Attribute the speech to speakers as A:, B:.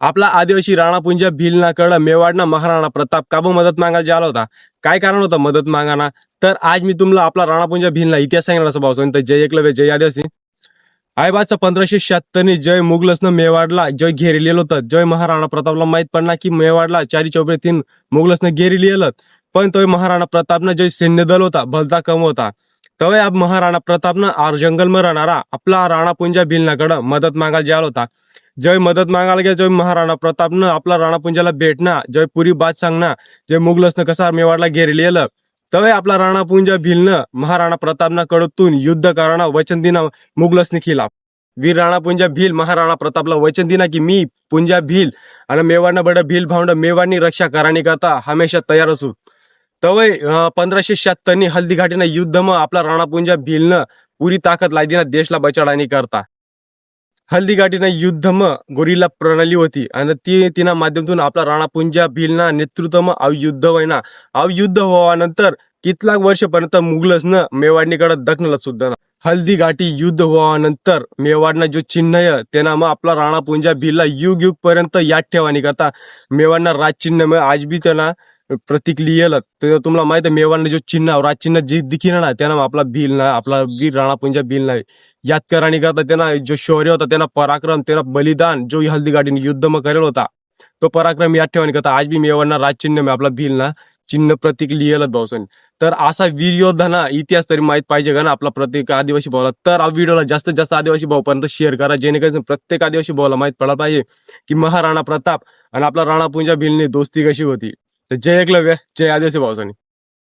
A: आपला आदिवासी राणापुंज भिलनाकडं मेवाडना महाराणा प्रताप काबू मदत मागायला आला होता. काय कारण होतं मदत मागाना? तर आज मी तुम्हाला आपला राणापुंज भिलना इतिहास सांगणार असं भाऊ सांगतो. जय एकलव्य जय आदिवासी. आयबाचा 1576 जय मुघलसनं मेवाडला जय घेरलेलं होतं. जय महाराणा प्रतापला माहित पडला की मेवाडला चारी चौपडे 3 मुघलसनं घेरलेलं. पण तो महाराणा प्रतापनं जय सैन्यदल होता भलता कम होता. तवे अब महाराणा प्रतापनं जंगलमध्ये राहणारा आपला राणापुंजा भिलनाकडं मदत मागायला जायला होता. जय मदत मागायला गेला जय महाराणा प्रतापनं आपला राणापुंजाला भेटना जय पुरी बात सांगना जय मुघलसनं कसा मेवाडला घेरलेलं. तवे आपला राणापुंजा भिलनं महाराणा प्रतापना कडतून युद्ध कराना वचन दिना मुघलसने खिलाफ. वीर राणापुंजा भील महाराणा प्रतापला वचन दिना की मी पुंजा भील आणि मेवाडना बड भील भावंड मेवाडनी रक्षा करानी करता हमेशा तयार असू. तवय 1576 हल्दी घाटीना युद्धમાં आपला राणापुंजा भीलनं पुरी ताकद लाई दिना देशला बचाडानी करता. हल्दी घाटीना युद्धમાં गोरिल्ला प्रणाली होती आणि ती तिना माध्यमातून आपला राणापुंजा भीलना नेतृत्वમાં आव युद्ध व्हायना. आव युद्ध व्हावानंतर कितलाक वर्षपर्यंत मुघलसनं मेवाडनीकडे दखनलं सुद्धा ना. हल्दी घाटी युद्ध व्हावानंतर मेवाडना जो चिन्ह आहे त्यांना मग आपला राणापुंजा भीलला युग युग पर्यंत याद ठेवानी करता मेवाडना राजचिन्ह मग आज बी त्यांना प्रतीक लिहिलं. तर तुम्हाला माहिती आहे मेवाडनं जो चिन्ह राजचिन्ह जे दिखीन ना त्यांना आपला भील ना आपला वीर राणापुंजा भील ना याद करानी करता त्यांना जो शौर्य होता त्यांना पराक्रम त्यांना बलिदान जो हल्दी घाटीने युद्ध मग करेल होता तो पराक्रम याद ठेवानी करता आज बी मेवाडना राजचिन्ह में आपला भील ना चिन्ह प्रतीक लिहिलं भाऊसानी. तर असा वीर योद्धा ना इतिहास तरी माहित पाहिजे का ना आपला प्रत्येक आदिवासी भाऊला. तर हा व्हिडिओला जास्तीत जास्त आदिवासी भाऊपर्यंत शेअर करा जेणेकरून प्रत्येक आदिवासी भाऊला माहित पडायला पाहिजे की महाराणा प्रताप आणि आपला राणापुंजा भीलने दोस्ती कशी होती. तर जय एकलव्य जय आदिवासी भाऊसानी.